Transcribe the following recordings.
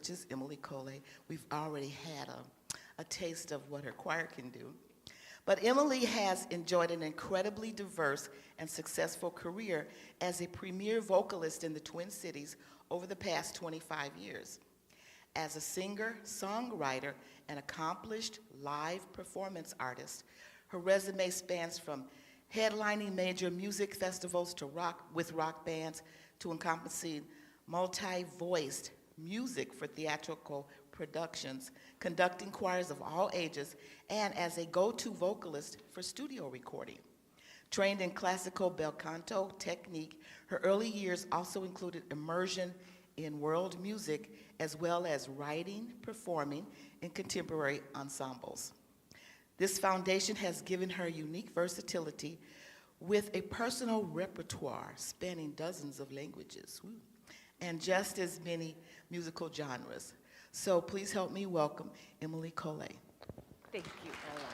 which is Emily Colay. We've already had a taste of what her choir can do. But Emily has enjoyed an incredibly diverse and successful career as a premier vocalist in the Twin Cities over the past 25 years. As a singer, songwriter, and accomplished live performance artist, her resume spans from headlining major music festivals to with rock bands to encompassing multi-voiced music for theatrical productions, conducting choirs of all ages, and as a go-to vocalist for studio recording. Trained in classical bel canto technique, her early years also included immersion in world music, as well as writing, performing in contemporary ensembles. This foundation has given her unique versatility with a personal repertoire spanning dozens of languages, and just as many musical genres. So please help me welcome Emily Colay. Thank you, Ella.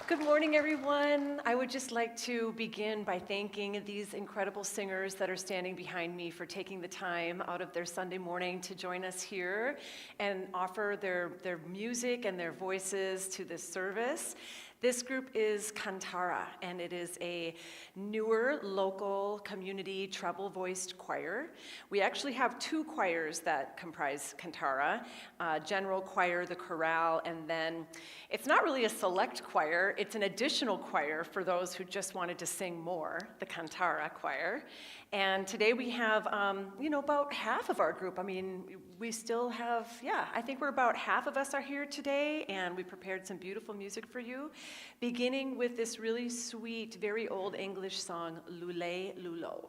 Good morning, everyone. I would just like to begin by thanking these incredible singers that are standing behind me for taking the time out of their Sunday morning to join us here and offer their music and their voices to this service. This group is Cantara, and it is a newer local community treble-voiced choir. We actually have two choirs that comprise Cantara, general choir, the chorale, and then it's not really a select choir, it's an additional choir for those who just wanted to sing more, the Cantara choir. And today we have, about half of our group. I mean, we still have, I think we're about half of us are here today, and we prepared some beautiful music for you, beginning with this really sweet, very old English song, Lulay Lulo.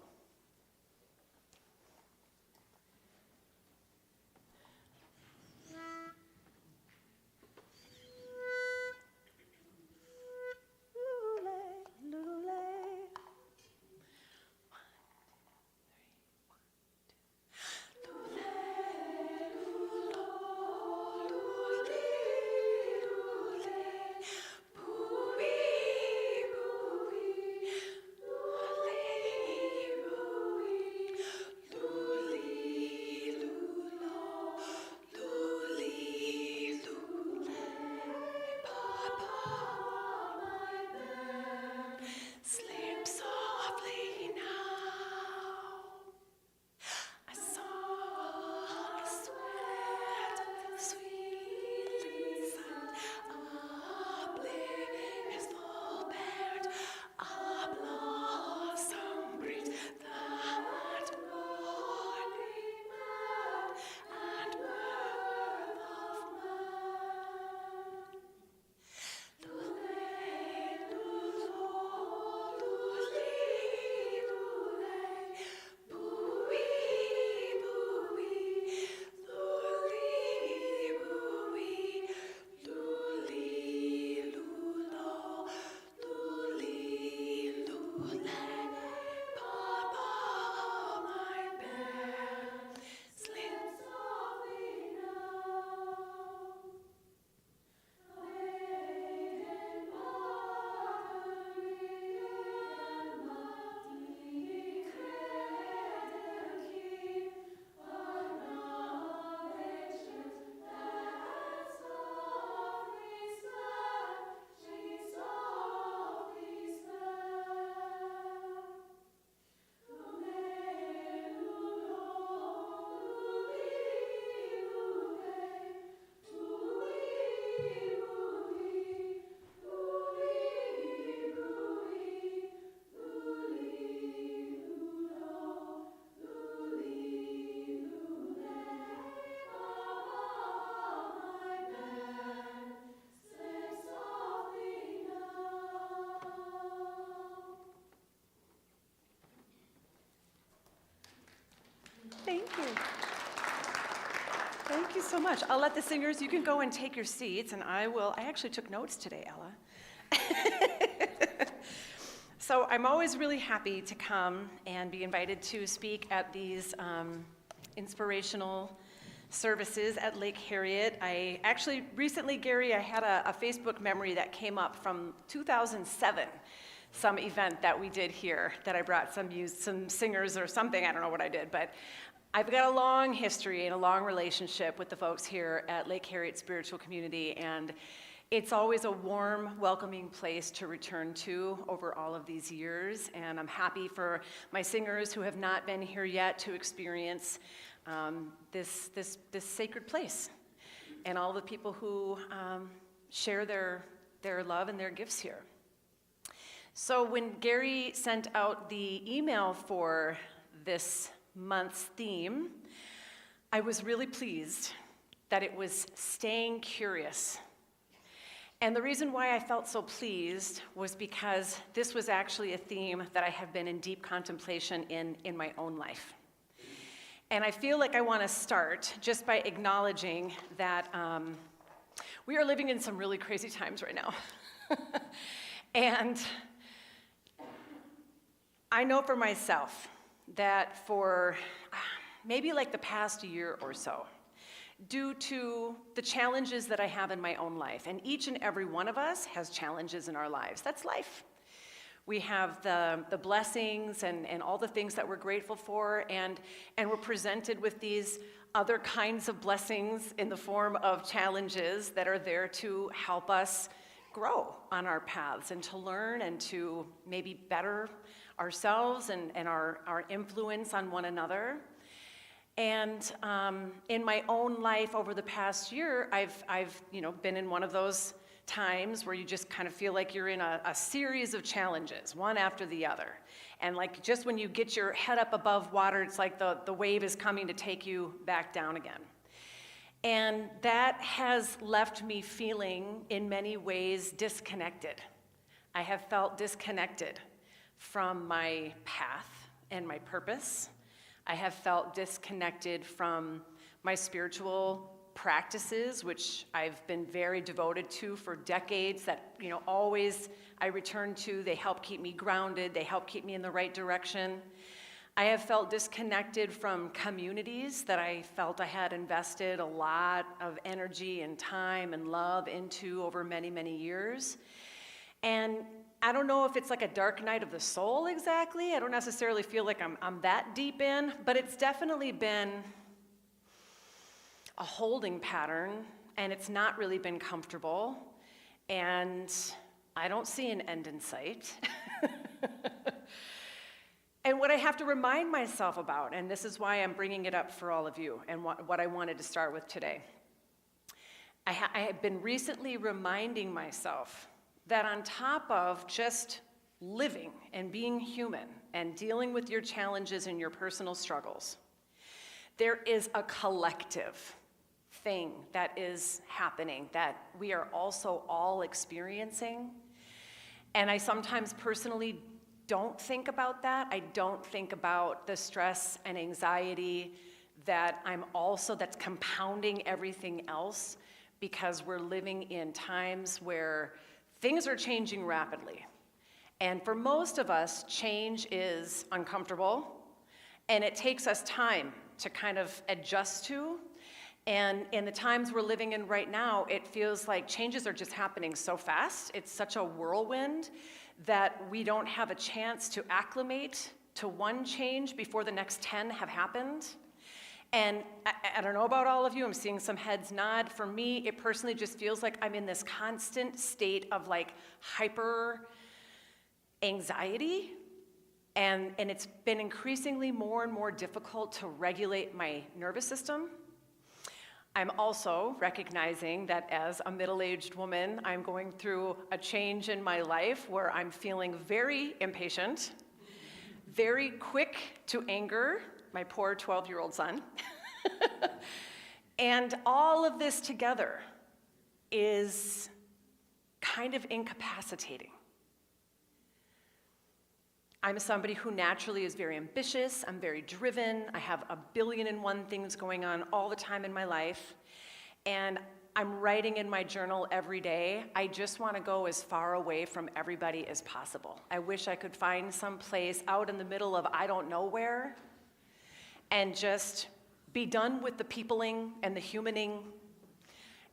Thank you. Thank you so much. I'll let the singers, you can go and take your seats, and I actually took notes today, Ella. So I'm always really happy to come and be invited to speak at these inspirational services at Lake Harriet. I actually, recently, Gary, I had a Facebook memory that came up from 2007. Some event that we did here that I brought some singers or something, I don't know what I did, but I've got a long history and a long relationship with the folks here at Lake Harriet Spiritual Community, and it's always a warm, welcoming place to return to over all of these years, and I'm happy for my singers who have not been here yet to experience this sacred place, and all the people who share their love and their gifts here. So when Gary sent out the email for this month's theme, I was really pleased that it was staying curious. And the reason why I felt so pleased was because this was actually a theme that I have been in deep contemplation in my own life. And I feel like I want to start just by acknowledging that we are living in some really crazy times right now. And I know for myself that for maybe like the past year or so, due to the challenges that I have in my own life, and each and every one of us has challenges in our lives. That's life. We have the blessings and all the things that we're grateful for, and we're presented with these other kinds of blessings in the form of challenges that are there to help us grow on our paths and to learn and to maybe better ourselves and our influence on one another. And in my own life over the past year, I've been in one of those times where you just kind of feel like you're in a series of challenges, one after the other. And like just when you get your head up above water, it's like the wave is coming to take you back down again. And that has left me feeling, in many ways, disconnected. I have felt disconnected from my path and my purpose. I have felt disconnected from my spiritual practices, which I've been very devoted to for decades, that always I return to. They help keep me grounded. They help keep me in the right direction. I have felt disconnected from communities that I felt I had invested a lot of energy and time and love into over many, many years. And I don't know if it's like a dark night of the soul exactly. I don't necessarily feel like I'm that deep in, but it's definitely been a holding pattern, and it's not really been comfortable, and I don't see an end in sight. And what I have to remind myself about, and this is why I'm bringing it up for all of you, and what I wanted to start with today, I have been recently reminding myself that on top of just living and being human and dealing with your challenges and your personal struggles, there is a collective thing that is happening that we are also all experiencing. And I sometimes personally don't think about that. I don't think about the stress and anxiety that's compounding everything else, because we're living in times where things are changing rapidly. And for most of us, change is uncomfortable, and it takes us time to kind of adjust to. And in the times we're living in right now, it feels like changes are just happening so fast. It's such a whirlwind that we don't have a chance to acclimate to one change before the next 10 have happened. And I don't know about all of you, I'm seeing some heads nod. For me, it personally just feels like I'm in this constant state of like hyper anxiety. And it's been increasingly more and more difficult to regulate my nervous system. I'm also recognizing that as a middle-aged woman, I'm going through a change in my life where I'm feeling very impatient, very quick to anger, my poor 12-year-old son. And all of this together is kind of incapacitating. I'm somebody who naturally is very ambitious, I'm very driven, I have 1,000,000,001 things going on all the time in my life, and I'm writing in my journal every day, I just want to go as far away from everybody as possible. I wish I could find some place out in the middle of I don't know where, and just be done with the peopling and the humaning,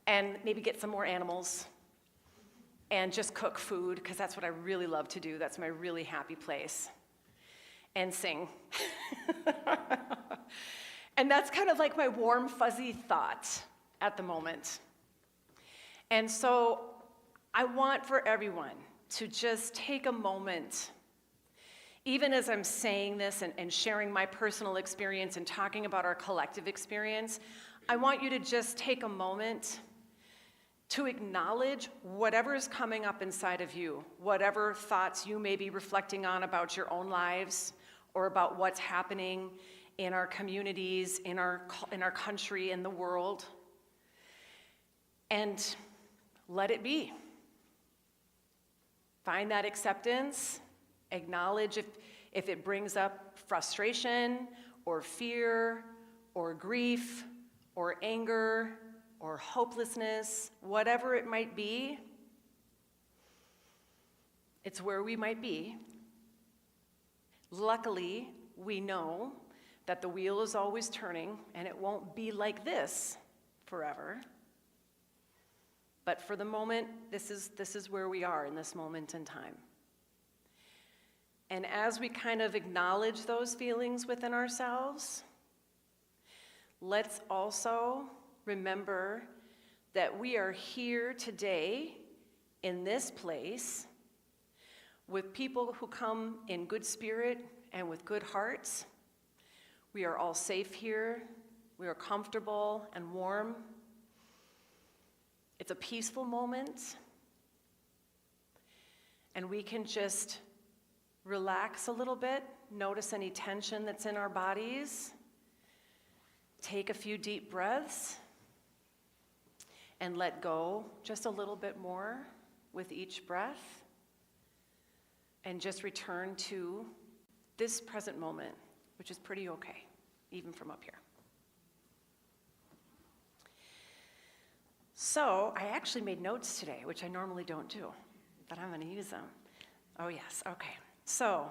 and maybe get some more animals, and just cook food, because that's what I really love to do. That's my really happy place. And sing. And that's kind of like my warm, fuzzy thought at the moment. And so I want for everyone to just take a moment, even as I'm saying this and sharing my personal experience and talking about our collective experience, I want you to just take a moment to acknowledge whatever is coming up inside of you, whatever thoughts you may be reflecting on about your own lives or about what's happening in our communities, in our country, in the world, and let it be. Find that acceptance, acknowledge if it brings up frustration or fear or grief or anger or hopelessness, whatever it might be, it's where we might be. Luckily, we know that the wheel is always turning and it won't be like this forever. But for the moment, this is where we are in this moment in time. And as we kind of acknowledge those feelings within ourselves, let's also remember that we are here today in this place with people who come in good spirit and with good hearts. We are all safe here. We are comfortable and warm. It's a peaceful moment. And we can just relax a little bit, notice any tension that's in our bodies, take a few deep breaths, and let go just a little bit more with each breath, and just return to this present moment, which is pretty okay, even from up here. So I actually made notes today, which I normally don't do, but I'm going to use them. Oh yes, okay. So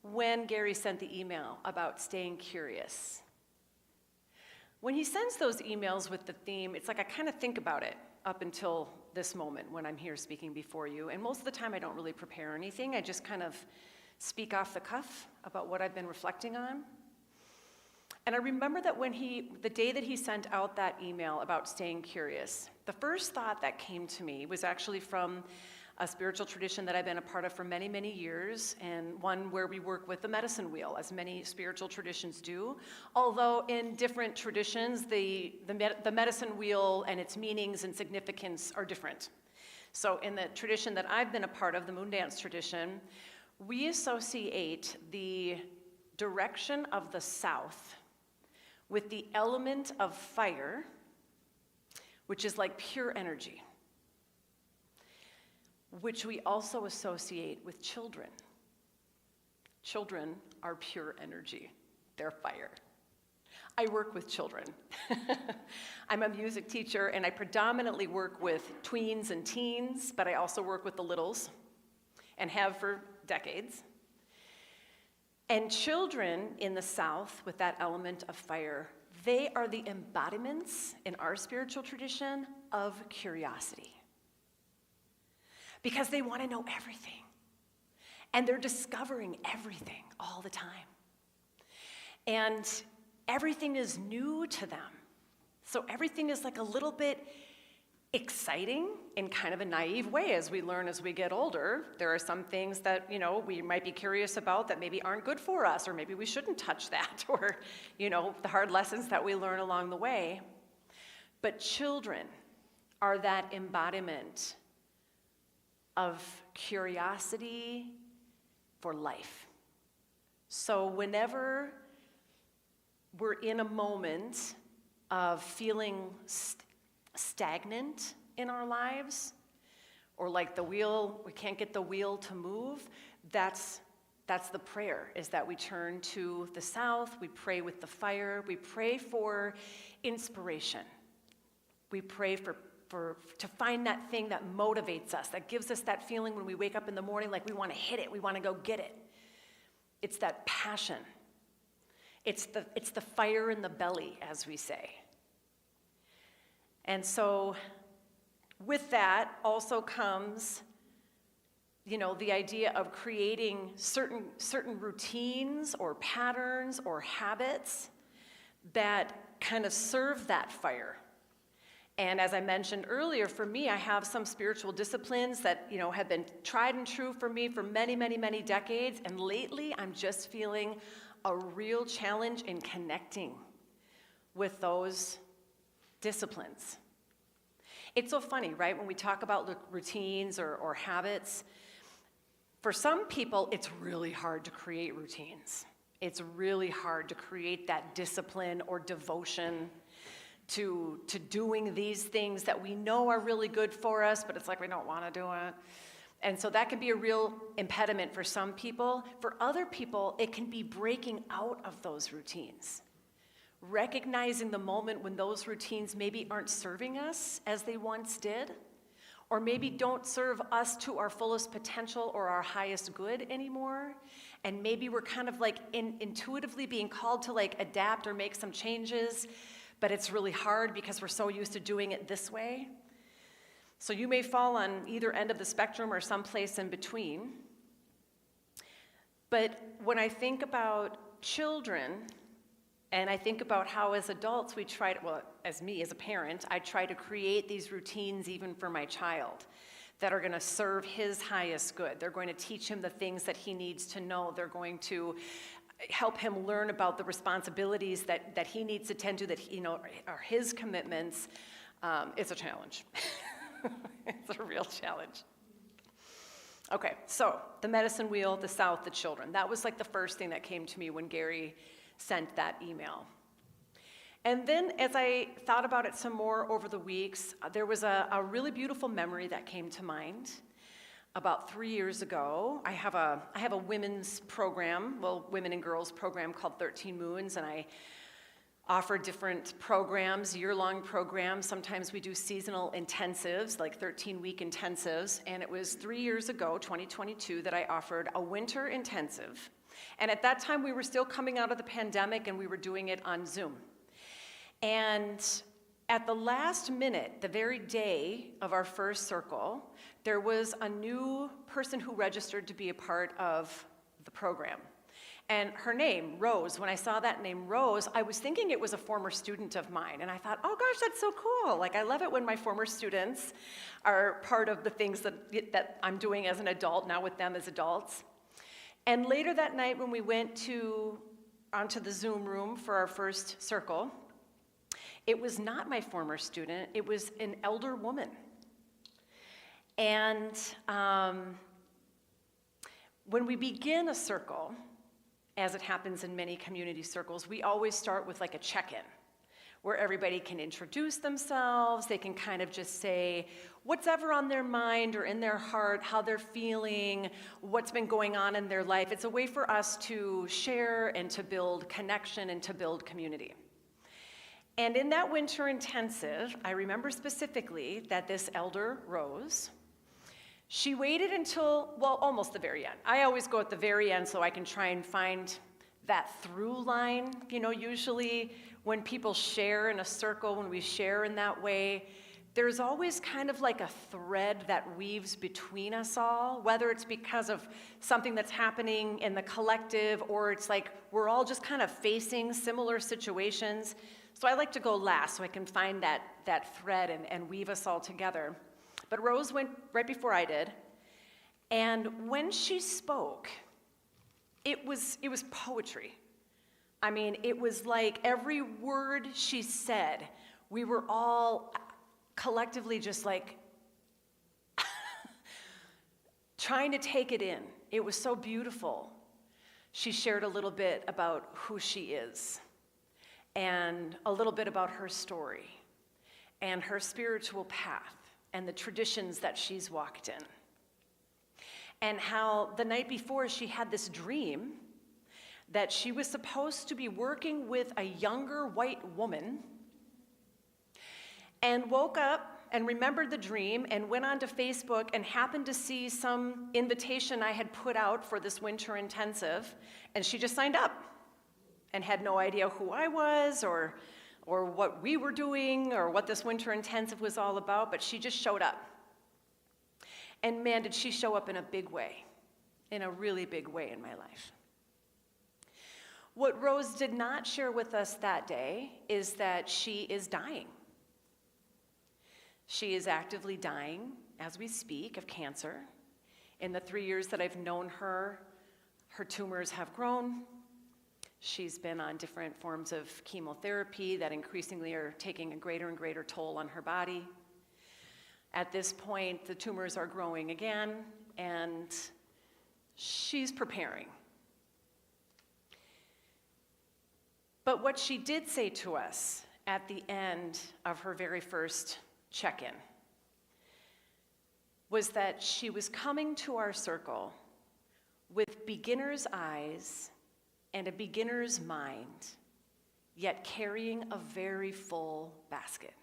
when Gary sent the email about staying curious, when he sends those emails with the theme, it's like I kind of think about it up until this moment when I'm here speaking before you. And most of the time I don't really prepare anything. I just kind of speak off the cuff about what I've been reflecting on. And I remember that the day that he sent out that email about staying curious, the first thought that came to me was actually from a spiritual tradition that I've been a part of for many, many years, and one where we work with the medicine wheel, as many spiritual traditions do. Although in different traditions, the medicine wheel and its meanings and significance are different. So in the tradition that I've been a part of, the moon dance tradition, we associate the direction of the south with the element of fire, which is like pure energy, which we also associate with children. Children are pure energy. They're fire. I work with children. I'm a music teacher, and I predominantly work with tweens and teens, but I also work with the littles, and have for decades. And children in the South, with that element of fire, they are the embodiments in our spiritual tradition of curiosity. Because they want to know everything. And they're discovering everything all the time. And everything is new to them. So everything is like a little bit exciting in kind of a naive way as we learn as we get older. There are some things that, we might be curious about that maybe aren't good for us, or maybe we shouldn't touch that, or, the hard lessons that we learn along the way. But children are that embodiment of curiosity for life. So whenever we're in a moment of feeling stagnant in our lives, or like the wheel, we can't get the wheel to move, that's the prayer, is that we turn to the south, we pray with the fire, we pray for inspiration. We pray to find that thing that motivates us, that gives us that feeling when we wake up in the morning like we want to hit it, we want to go get it. It's that passion. It's the fire in the belly, as we say. And so with that also comes, the idea of creating certain routines or patterns or habits that kind of serve that fire. And as I mentioned earlier, for me, I have some spiritual disciplines that, have been tried and true for me for many, many, many decades. And lately, I'm just feeling a real challenge in connecting with those disciplines. It's so funny, right? When we talk about routines or habits, for some people, it's really hard to create routines. It's really hard to create that discipline or devotion to doing these things that we know are really good for us, but it's like we don't want to do it. And so that can be a real impediment for some people. For other people, it can be breaking out of those routines, recognizing the moment when those routines maybe aren't serving us as they once did, or maybe don't serve us to our fullest potential or our highest good anymore. And maybe we're kind of like intuitively being called to like adapt or make some changes, but it's really hard because we're so used to doing it this way. So you may fall on either end of the spectrum or someplace in between. But when I think about children, and I think about how as adults we try to, as me, as a parent, I try to create these routines even for my child that are going to serve his highest good. They're going to teach him the things that he needs to know. They're going to help him learn about the responsibilities that he needs to tend to, that are his commitments. It's a challenge. It's a real challenge. Okay, so the medicine wheel, the South, the children. That was like the first thing that came to me when Gary sent that email. And then as I thought about it some more over the weeks, there was a really beautiful memory that came to mind. About 3 years ago, I have a women's program, women and girls program called 13 Moons, and I offer different programs, year-long programs. Sometimes we do seasonal intensives, like 13-week intensives, and it was 3 years ago, 2022, that I offered a winter intensive. And at that time, we were still coming out of the pandemic, and we were doing it on Zoom. And at the last minute, the very day of our first circle, there was a new person who registered to be a part of the program. And her name, Rose, when I saw that name, Rose, I was thinking it was a former student of mine. And I thought, oh gosh, that's so cool. Like, I love it when my former students are part of the things that I'm doing as an adult, now with them as adults. And later that night when we went onto the Zoom room for our first circle, it was not my former student, it was an elder woman. And when we begin a circle, as it happens in many community circles, we always start with like a check-in, where everybody can introduce themselves, they can kind of just say what's ever on their mind or in their heart, how they're feeling, what's been going on in their life. It's a way for us to share and to build connection and to build community. And in that winter intensive, I remember specifically that this elder, Rose, she waited until, almost the very end. I always go at the very end so I can try and find that through line. Usually when people share in a circle, when we share in that way, there's always kind of like a thread that weaves between us all, whether it's because of something that's happening in the collective or it's like we're all just kind of facing similar situations. So I like to go last so I can find that thread and weave us all together. But Rose went right before I did, and when she spoke, it was poetry. I mean, it was like every word she said, we were all collectively just like trying to take it in. It was so beautiful. She shared a little bit about who she is and a little bit about her story and her spiritual path and the traditions that she's walked in. And how the night before she had this dream that she was supposed to be working with a younger white woman, and woke up and remembered the dream and went onto Facebook and happened to see some invitation I had put out for this winter intensive, and she just signed up and had no idea who I was or what we were doing or what this winter intensive was all about, but she just showed up. And man, did she show up in a big way, in a really big way in my life. What Rose did not share with us that day is that she is dying. She is actively dying as we speak of cancer. In the 3 years that I've known her, her tumors have grown. She's been on different forms of chemotherapy that increasingly are taking a greater and greater toll on her body. At this point, the tumors are growing again, and she's preparing. But what she did say to us at the end of her very first check-in was that she was coming to our circle with beginner's eyes and a beginner's mind, yet carrying a very full basket.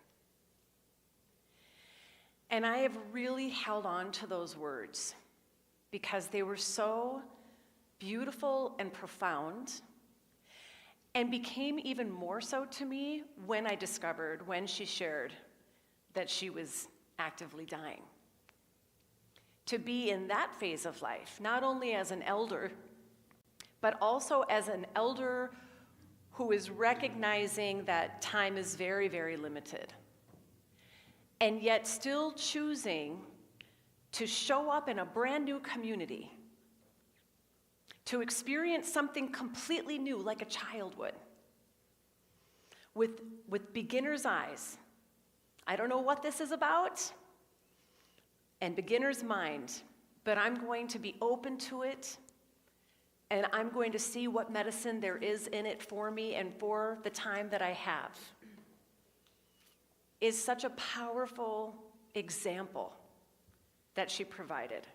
And I have really held on to those words because they were so beautiful and profound, and became even more so to me when I discovered, when she shared that she was actively dying. To be in that phase of life, not only as an elder, but also as an elder who is recognizing that time is very, very limited, and yet still choosing to show up in a brand new community, to experience something completely new like a child would, with beginner's eyes. I don't know what this is about, and beginner's mind, but I'm going to be open to it, and I'm going to see what medicine there is in it for me and for the time that I have, is such a powerful example that she provided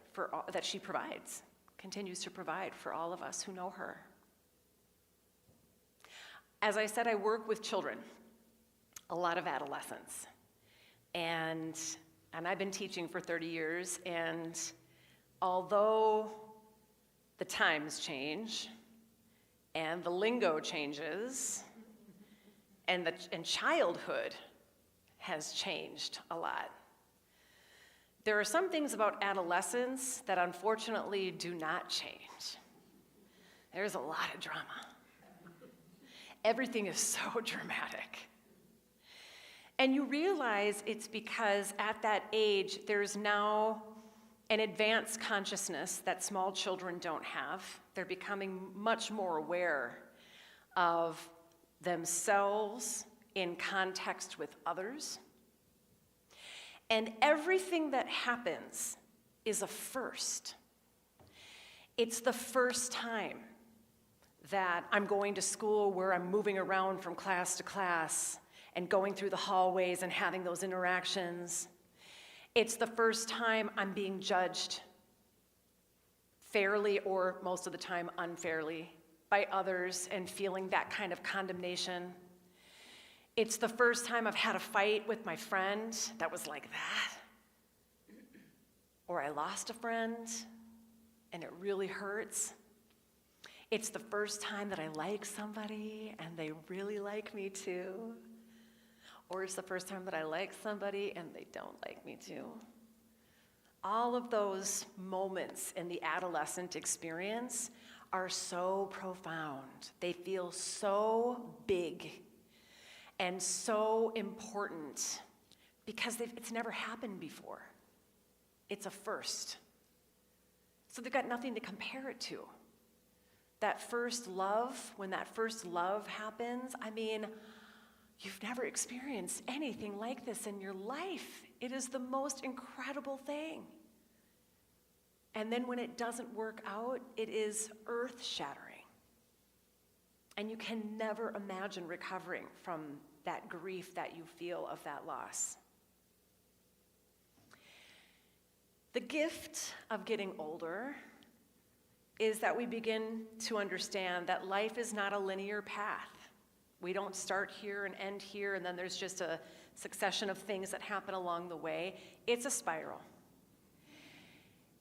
that she provides, continues to provide for all of us who know her. As I said, I work with children, a lot of adolescents, and I've been teaching for 30 years, and although the times change, and the lingo changes, and childhood has changed a lot, there are some things about adolescence that unfortunately do not change. There's a lot of drama. Everything is so dramatic. And you realize it's because at that age, there's now an advanced consciousness that small children don't have. They're becoming much more aware of themselves in context with others. And everything that happens is a first. It's the first time that I'm going to school where I'm moving around from class to class and going through the hallways and having those interactions. It's the first time I'm being judged fairly, or most of the time unfairly, by others and feeling that kind of condemnation. It's the first time I've had a fight with my friend that was like that. Or I lost a friend and it really hurts. It's the first time that I like somebody and they really like me too. Or it's the first time that I like somebody and they don't like me too. All of those moments in the adolescent experience are so profound. They feel so big and so important because it's never happened before. It's a first. So they've got nothing to compare it to. That first love, when that first love happens, I mean, you've never experienced anything like this in your life. It is the most incredible thing. And then when it doesn't work out, it is earth-shattering. And you can never imagine recovering from that grief that you feel of that loss. The gift of getting older is that we begin to understand that life is not a linear path. We don't start here and end here, and then there's just a succession of things that happen along the way. It's a spiral.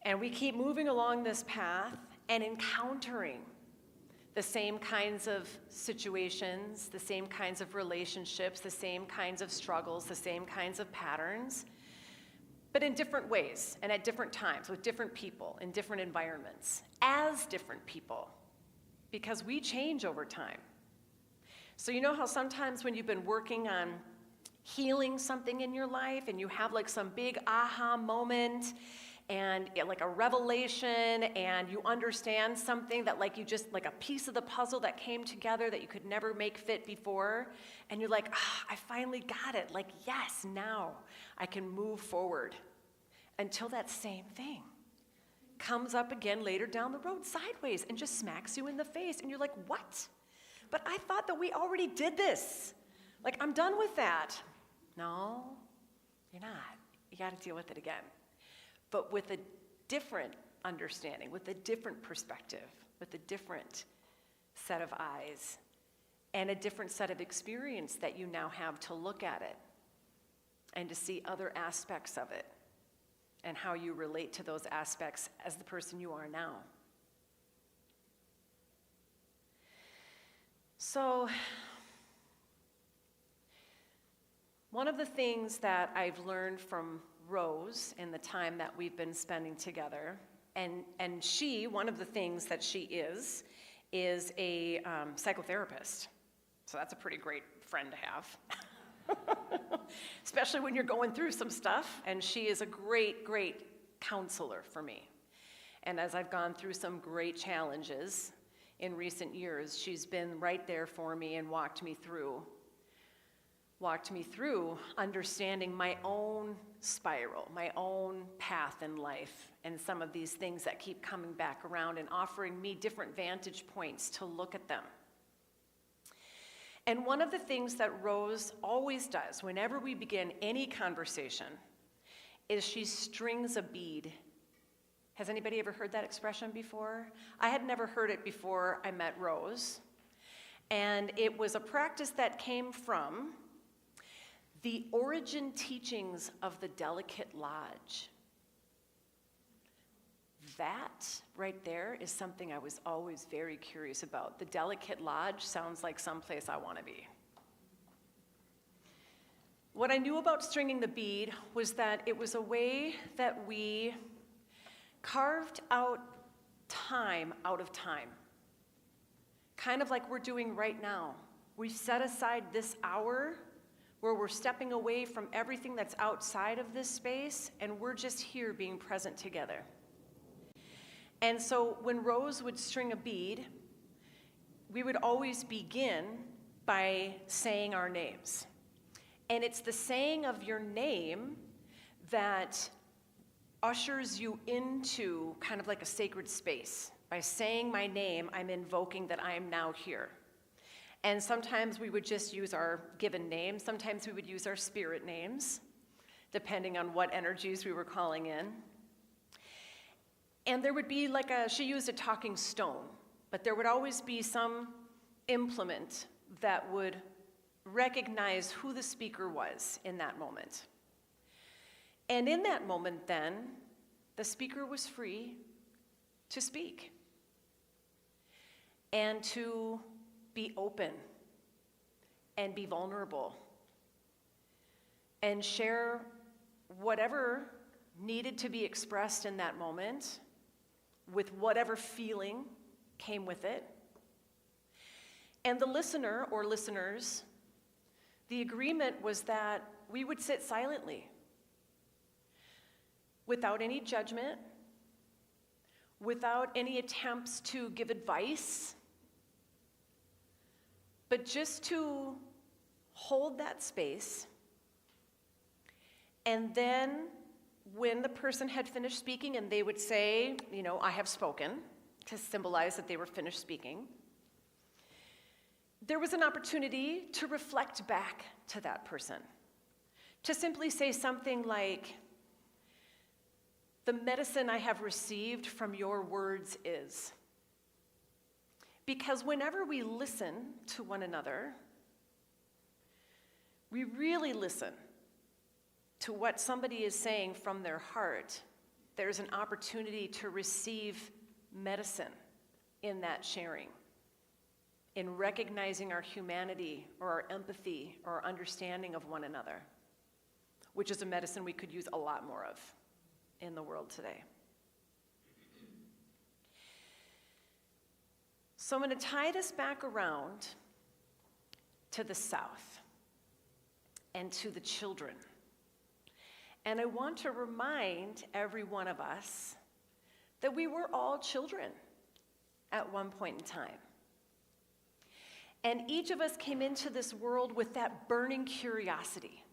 And we keep moving along this path and encountering the same kinds of situations, the same kinds of relationships, the same kinds of struggles, the same kinds of patterns, but in different ways and at different times with different people in different environments, as different people, because we change over time. So you know how sometimes when you've been working on healing something in your life and you have like some big aha moment and like a revelation and you understand something that like you just like a piece of the puzzle that came together that you could never make fit before, and you're like, I finally got it. Like, yes, now I can move forward, until that same thing comes up again later down the road sideways and just smacks you in the face, and you're like, what? But I thought that we already did this. Like, I'm done with that. No, you're not. You got to deal with it again. But with a different understanding, with a different perspective, with a different set of eyes, and a different set of experience that you now have to look at it and to see other aspects of it and how you relate to those aspects as the person you are now. So, one of the things that I've learned from Rose in the time that we've been spending together, and she, one of the things that she is a psychotherapist. So that's a pretty great friend to have, especially when you're going through some stuff, and she is a great, great counselor for me. And as I've gone through some great challenges in recent years, she's been right there for me and walked me through understanding my own spiral, my own path in life, and some of these things that keep coming back around and offering me different vantage points to look at them. And one of the things that Rose always does whenever we begin any conversation is she strings a bead. Has anybody ever heard that expression before? I had never heard it before I met Rose. And it was a practice that came from the origin teachings of the Delicate Lodge. That right there is something I was always very curious about. The Delicate Lodge sounds like someplace I want to be. What I knew about stringing the bead was that it was a way that we carved out time out of time. Kind of like we're doing right now. We set aside this hour where we're stepping away from everything that's outside of this space, and we're just here being present together. And so when Rose would string a bead, we would always begin by saying our names. And it's the saying of your name that ushers you into kind of like a sacred space. By saying my name, I'm invoking that I am now here. And sometimes we would just use our given names. Sometimes we would use our spirit names, depending on what energies we were calling in. And there would be she used a talking stone, but there would always be some implement that would recognize who the speaker was in that moment. And in that moment then, the speaker was free to speak and to be open and be vulnerable and share whatever needed to be expressed in that moment with whatever feeling came with it. And the listener or listeners, the agreement was that we would sit silently without any judgment, without any attempts to give advice, but just to hold that space. And then when the person had finished speaking and they would say, I have spoken, to symbolize that they were finished speaking, there was an opportunity to reflect back to that person, to simply say something like, the medicine I have received from your words is. Because whenever we listen to one another, we really listen to what somebody is saying from their heart. There's an opportunity to receive medicine in that sharing, in recognizing our humanity or our empathy or our understanding of one another, which is a medicine we could use a lot more of in the world today. So I'm going to tie this back around to the South and to the children. And I want to remind every one of us that we were all children at one point in time. And each of us came into this world with that burning curiosity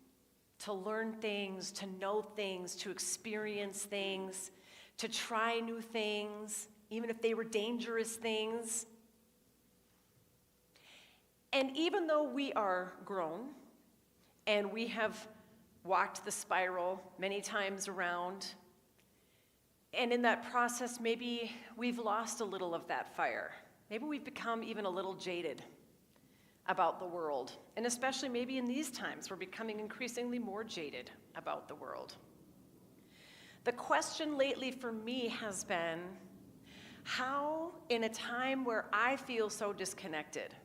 to learn things, to know things, to experience things, to try new things, even if they were dangerous things. And even though we are grown and we have walked the spiral many times around, and in that process, maybe we've lost a little of that fire. Maybe we've become even a little jaded about the world. And especially maybe in these times, we're becoming increasingly more jaded about the world. The question lately for me has been, how, in a time where I feel so disconnected,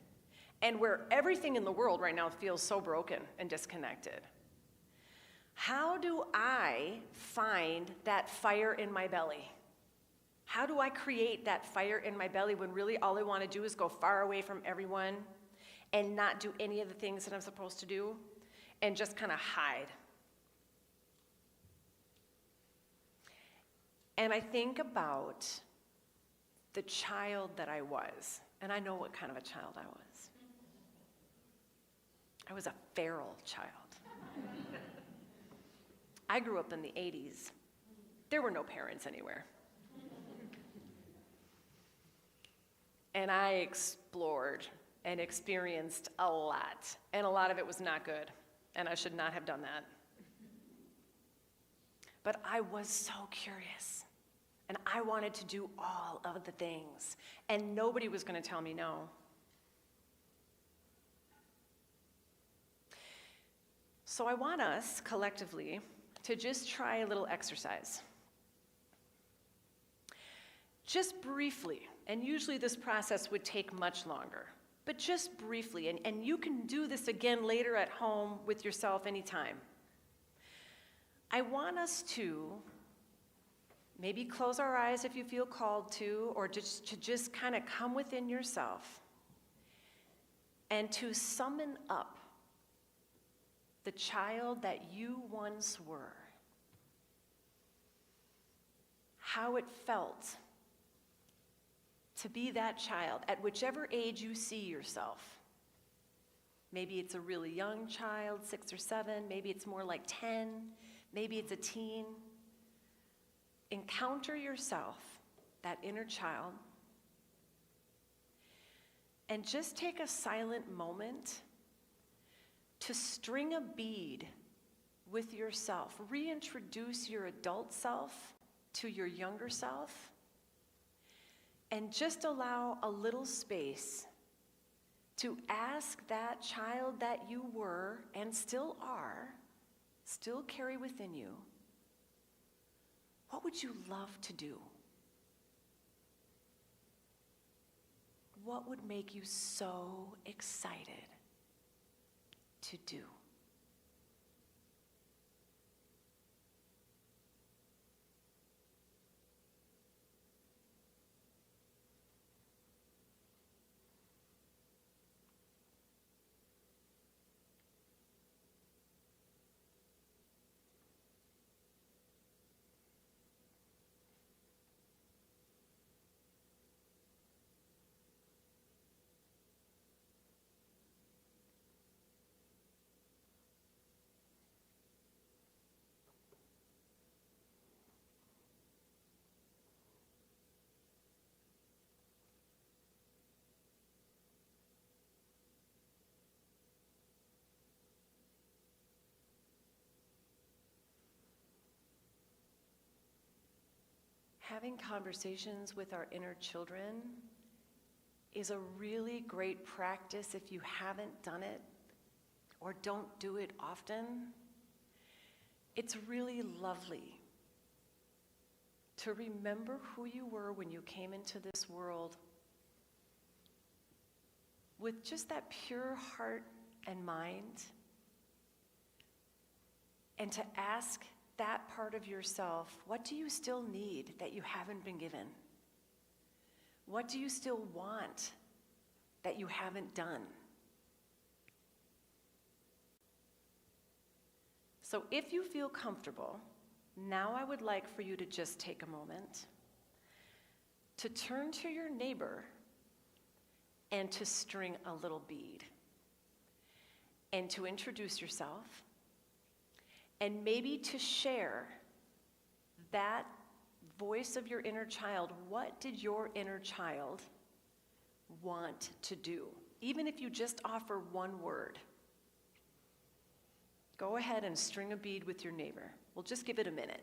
and where everything in the world right now feels so broken and disconnected, how do I find that fire in my belly? How do I create that fire in my belly when really all I want to do is go far away from everyone and not do any of the things that I'm supposed to do and just kind of hide? And I think about the child that I was, and I know what kind of a child I was. I was a feral child. I grew up in the 80s. There were no parents anywhere. And I explored and experienced a lot. And a lot of it was not good. And I should not have done that. But I was so curious. And I wanted to do all of the things. And nobody was going to tell me no. So I want us, collectively, to just try a little exercise. Just briefly, and usually this process would take much longer, but just briefly, and you can do this again later at home with yourself anytime. I want us to maybe close our eyes if you feel called to, or just kind of come within yourself and to summon up the child that you once were. How it felt to be that child at whichever age you see yourself. Maybe it's a really young child, 6 or 7, maybe it's more like 10, maybe it's a teen. Encounter yourself, that inner child, and just take a silent moment to string a bead with yourself. Reintroduce your adult self to your younger self, and just allow a little space to ask that child that you were and still are, still carry within you, what would you love to do? What would make you so excited to do? Having conversations with our inner children is a really great practice if you haven't done it or don't do it often. It's really lovely to remember who you were when you came into this world with just that pure heart and mind, and to ask that part of yourself, what do you still need that you haven't been given? What do you still want that you haven't done? So if you feel comfortable, now I would like for you to just take a moment to turn to your neighbor and to string a little bead and to introduce yourself and maybe to share that voice of your inner child. What did your inner child want to do? Even if you just offer one word. Go ahead and string a bead with your neighbor. We'll just give it a minute.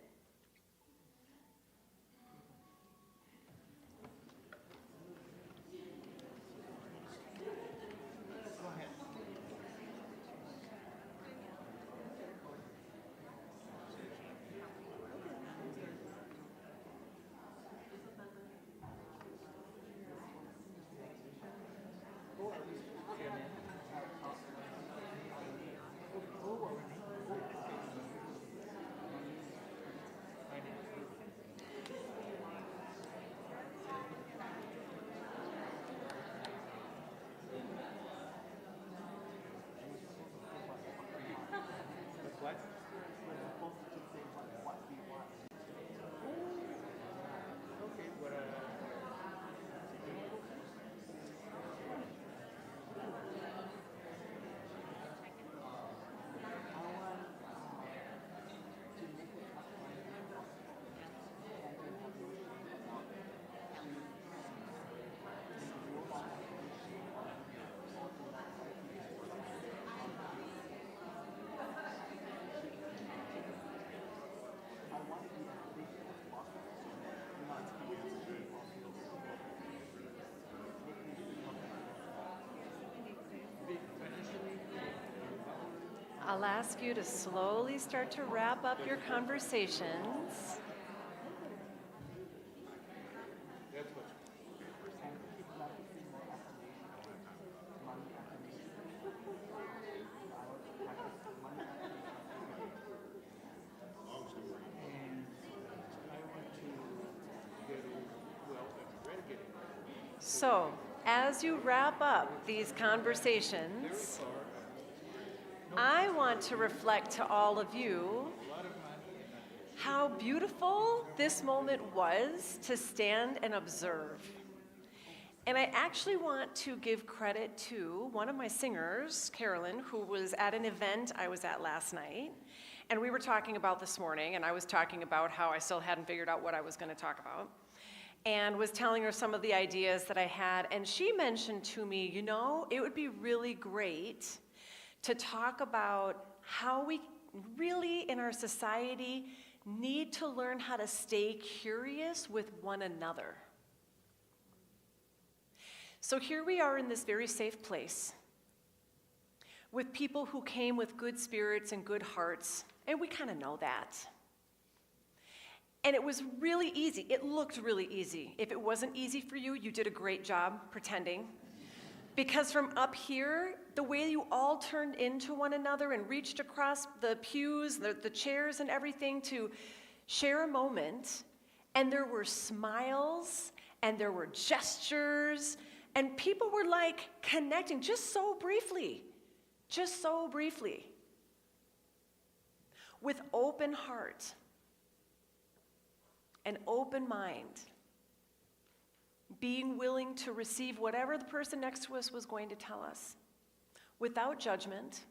I'll ask you to slowly start to wrap up your conversations. So, as you wrap up these conversations, I want to reflect to all of you how beautiful this moment was to stand and observe. And I actually want to give credit to one of my singers, Carolyn, who was at an event I was at last night. And we were talking about this morning, and I was talking about how I still hadn't figured out what I was going to talk about. And was telling her some of the ideas that I had. And she mentioned to me, you know, it would be really great to talk about how we really in our society need to learn how to stay curious with one another. So here we are in this very safe place with people who came with good spirits and good hearts, and we kind of know that. And it was really easy. It looked really easy. If it wasn't easy for you, you did a great job pretending. Because from up here, the way you all turned into one another and reached across the pews, the chairs and everything to share a moment, and there were smiles, and there were gestures, and people were like connecting just so briefly, with open heart, an open mind, being willing to receive whatever the person next to us was going to tell us, without judgment,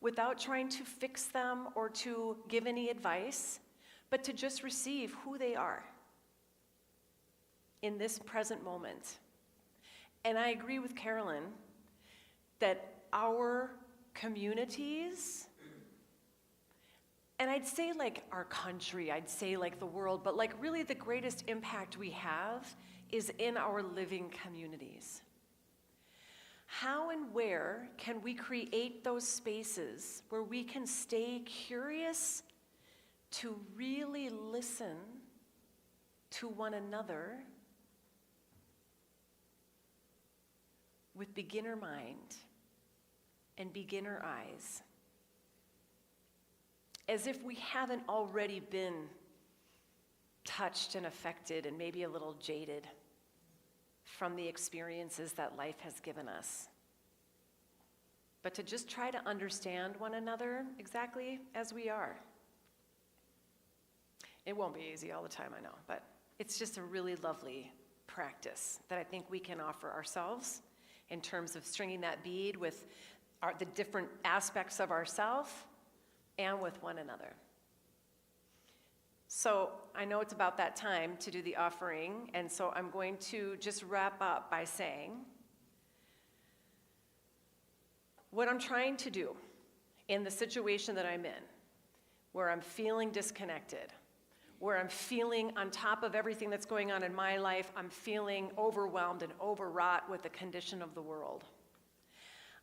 without trying to fix them or to give any advice, but to just receive who they are in this present moment. And I agree with Carolyn that our communities, and I'd say like our country, I'd say like the world, but like really the greatest impact we have is in our living communities. How and where can we create those spaces where we can stay curious to really listen to one another with beginner mind and beginner eyes, as if we haven't already been touched and affected and maybe a little jaded from the experiences that life has given us, but to just try to understand one another exactly as we are. It won't be easy all the time, I know, but it's just a really lovely practice that I think we can offer ourselves in terms of stringing that bead with the different aspects of ourselves and with one another. So I know it's about that time to do the offering, and so I'm going to just wrap up by saying what I'm trying to do in the situation that I'm in, where I'm feeling disconnected, where I'm feeling on top of everything that's going on in my life, I'm feeling overwhelmed and overwrought with the condition of the world.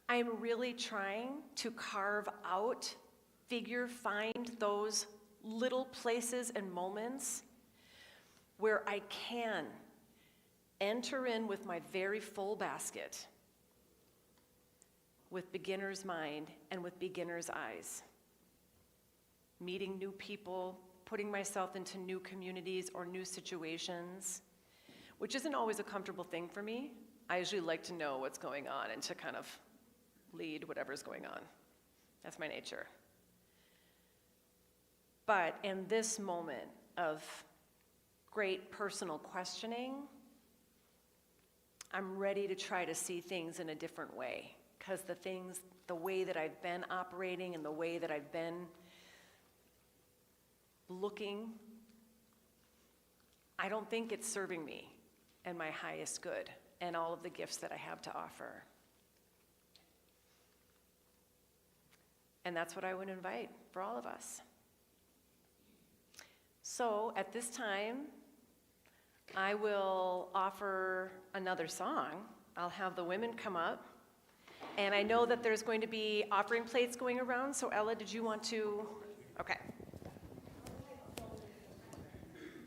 I'm really trying to carve out, find those little places and moments where I can enter in with my very full basket, with beginner's mind and with beginner's eyes, meeting new people, putting myself into new communities or new situations, which isn't always a comfortable thing for me. I usually like to know what's going on and to kind of lead whatever's going on. That's my nature. But in this moment of great personal questioning, I'm ready to try to see things in a different way, because the way that I've been operating and the way that I've been looking, I don't think it's serving me and my highest good and all of the gifts that I have to offer. And that's what I would invite for all of us. So at this time, I will offer another song. I'll have the women come up. And I know that there's going to be offering plates going around. So Ella, did you want to? Okay.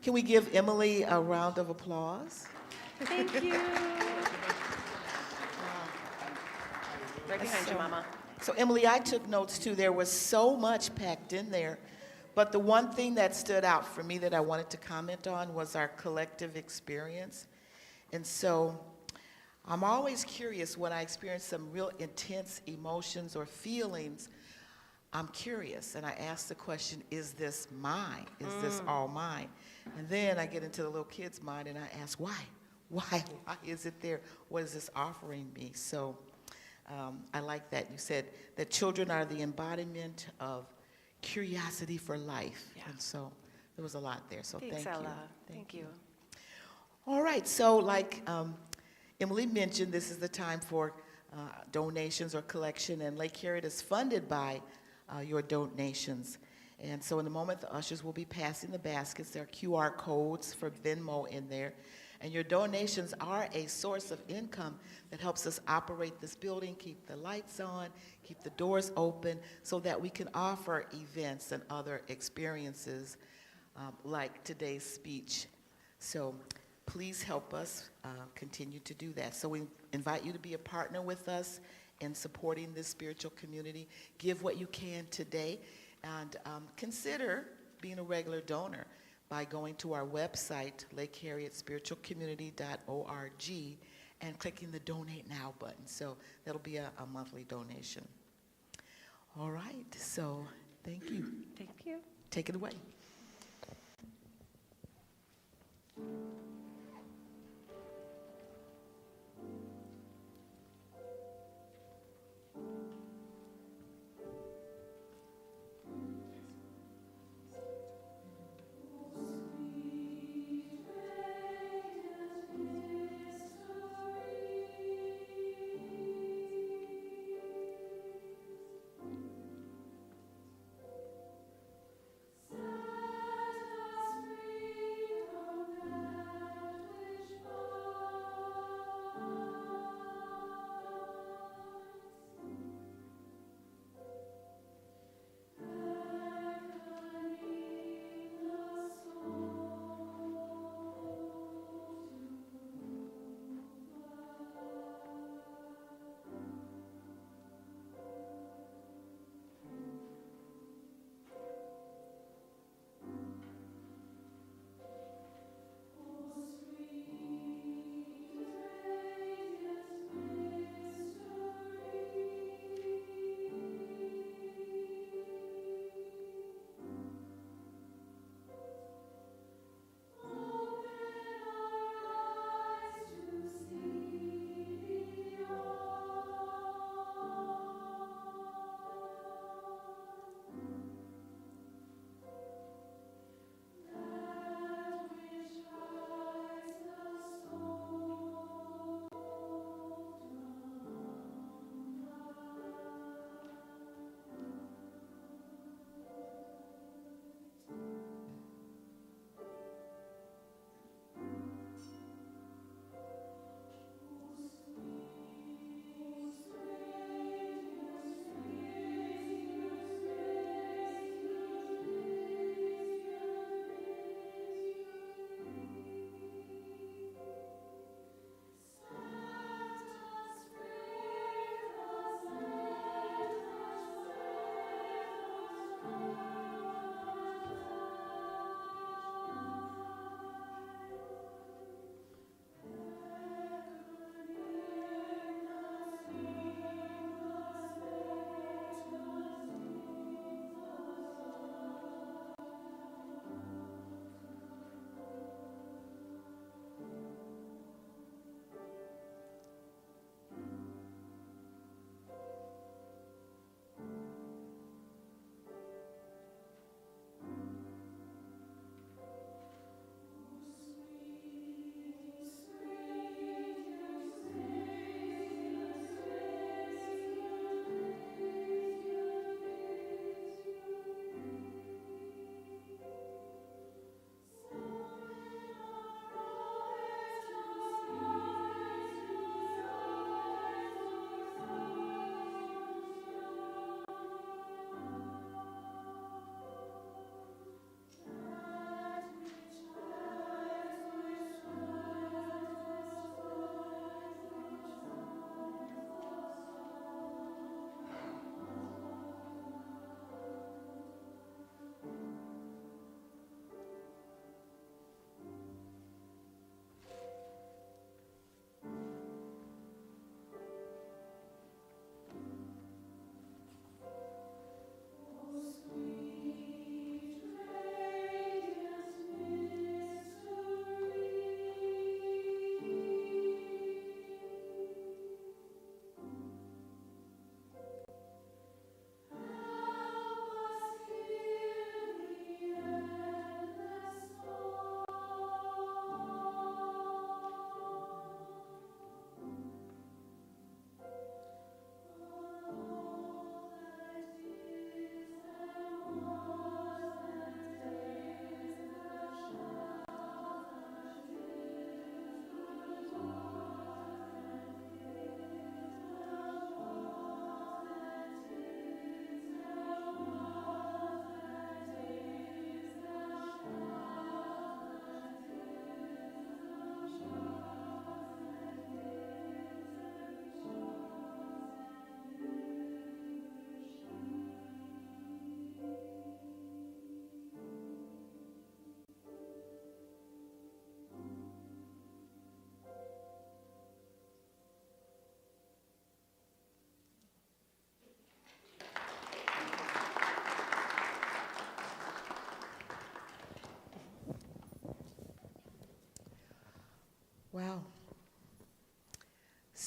Can we give Emily a round of applause? Thank you. Right behind you, Mama. So Emily, I took notes too. There was so much packed in there. But the one thing that stood out for me that I wanted to comment on was our collective experience. And so I'm always curious when I experience some real intense emotions or feelings. I'm curious, and I ask the question, is this mine? Is this all mine? And then I get into the little kid's mind, and I ask, why? Why is it there? What is this offering me? So I like that. You said that children are the embodiment of curiosity for life. Yeah. And so there was a lot there, so Thanks, thank you. Ella. Thank you. All right, so like Emily mentioned, this is the time for donations or collection, and Lake Harriet is funded by your donations. And so in a moment, the ushers will be passing the baskets. There are QR codes for Venmo in there. And your donations are a source of income that helps us operate this building, keep the lights on, keep the doors open, so that we can offer events and other experiences like today's speech. So please help us continue to do that. So we invite you to be a partner with us in supporting this spiritual community. Give what you can today, and consider being a regular donor by going to our website, lakeharrietspiritualcommunity.org, and clicking the Donate Now button. So that'll be a monthly donation. All right, so thank you. Thank you. Take it away.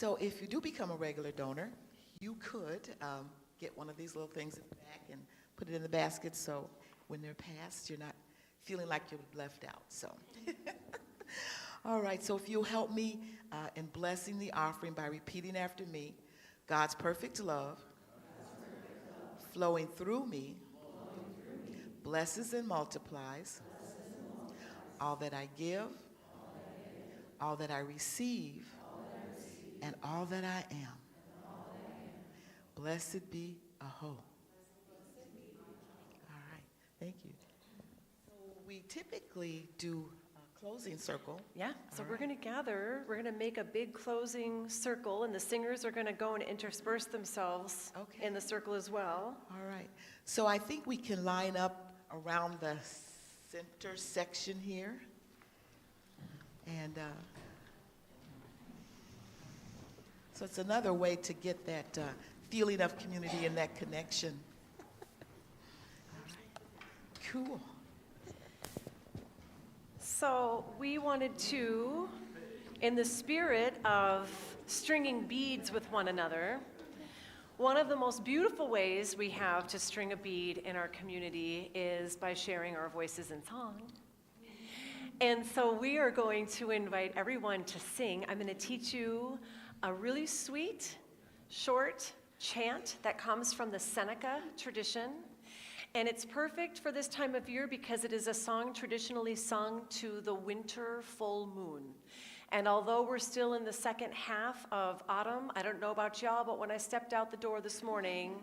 So if you do become a regular donor, you could get one of these little things in the back and put it in the basket so when they're passed, you're not feeling like you're left out. So, all right, so if you'll help me in blessing the offering by repeating after me, God's perfect love flowing through me blesses and multiplies all that I give, all that I receive, and all that I am. Blessed be a whole. All right, thank you. So we typically do a closing circle. Yeah, so All we're right. going to gather, we're going to make a big closing circle, and the singers are going to go and intersperse themselves Okay. in the circle as well. All right. So I think we can line up around the center section here. And so it's another way to get that feeling of community and that connection. All right. Cool. So we wanted to, in the spirit of stringing beads with one another, one of the most beautiful ways we have to string a bead in our community is by sharing our voices in song. And so we are going to invite everyone to sing. I'm going to teach you a really sweet, short chant that comes from the Seneca tradition. And it's perfect for this time of year because it is a song traditionally sung to the winter full moon. And although we're still in the second half of autumn, I don't know about y'all, but when I stepped out the door this morning,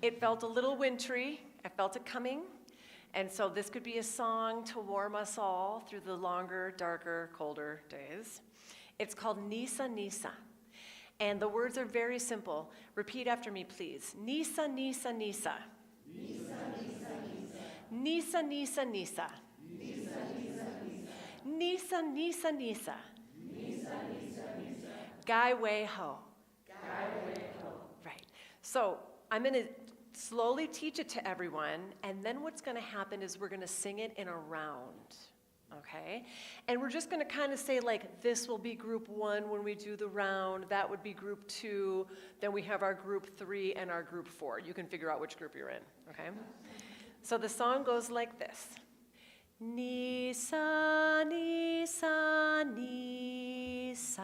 it felt a little wintry. I felt it coming. And so this could be a song to warm us all through the longer, darker, colder days. It's called Nisa Nisa. And the words are very simple. Repeat after me, please. Nisa, Nisa, Nisa. Nisa, Nisa, Nisa. Nisa, Nisa, Nisa. Nisa, Nisa, Nisa. Nisa, Nisa, Nisa. Nisa, Nisa, Nisa. Gai Wei Ho. Gai Wei Ho. Right. So I'm going to slowly teach it to everyone, and then what's going to happen is we're going to sing it in a round, okay? And we're just going to kind of say, like, this will be group 1 when we do the round, that would be group 2, then we have our group 3 and our group 4. You can figure out which group you're in, okay? So the song goes like this. Nisa, Nisa, Nisa,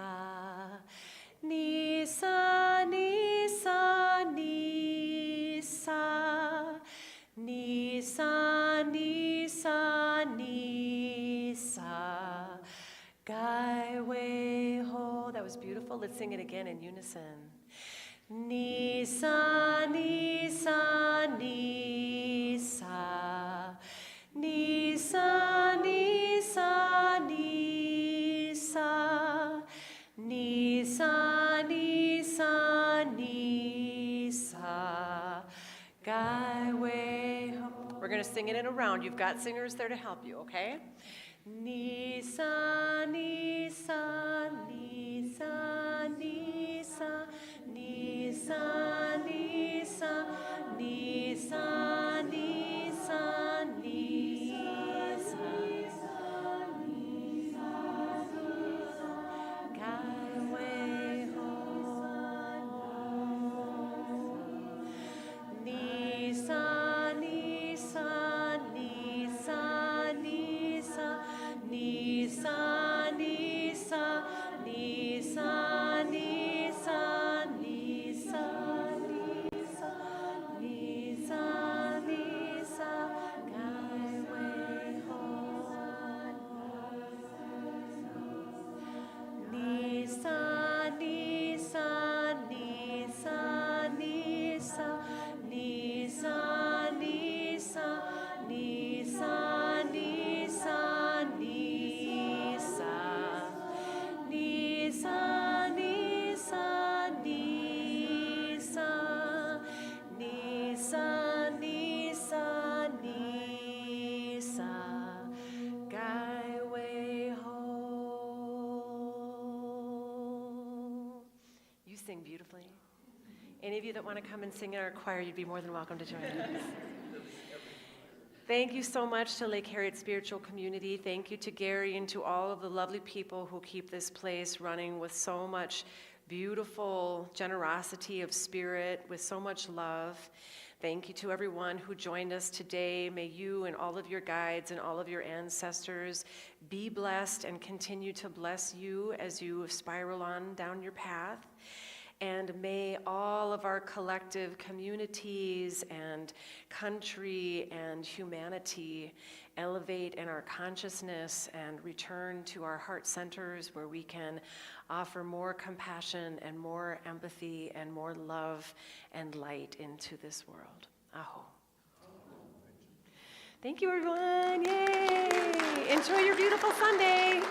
Nisa, Nisa, Nisa, Nisa, Nisa, Nisa, Gai Wei Ho. That was beautiful. Let's sing it again in unison. Nisa, Nisa, Nisa, Nisa, Nisa, Nisa, Nisa, Nisa, Nisa, Gai Wei Ho. We're going to sing it in a round. You've got singers there to help you, okay? Nisa, Nisa, Nisa, Nisa, Nisa, Nisa, Nisa, Nisa, Nisa, Gai Wei Ho. Nisa, Nisa, Nisa, Nisa, Nisa, Nisa, Nisa, Nisa, Nisa, Nisa, Nisa, Gai Wei Ho. Nisa, Nisa, Nisa, Nisa, Nisa, Nisa, Nisa, Nisa, Nisa, Nisa, Nisa, Nisa, Nisa, Nisa, Gai Wei Ho. You sing beautifully. Any of you that want to come and sing in our choir, you'd be more than welcome to join us. Thank you so much to Lake Harriet Spiritual Community. Thank you to Gary and to all of the lovely people who keep this place running with so much beautiful generosity of spirit with so much love. Thank you to everyone who joined us today. May you and all of your guides and all of your ancestors be blessed and continue to bless you as you spiral on down your path. And may all of our collective communities and country and humanity elevate in our consciousness and return to our heart centers where we can offer more compassion and more empathy and more love and light into this world. Aho. Thank you, everyone. Yay! Enjoy your beautiful Sunday.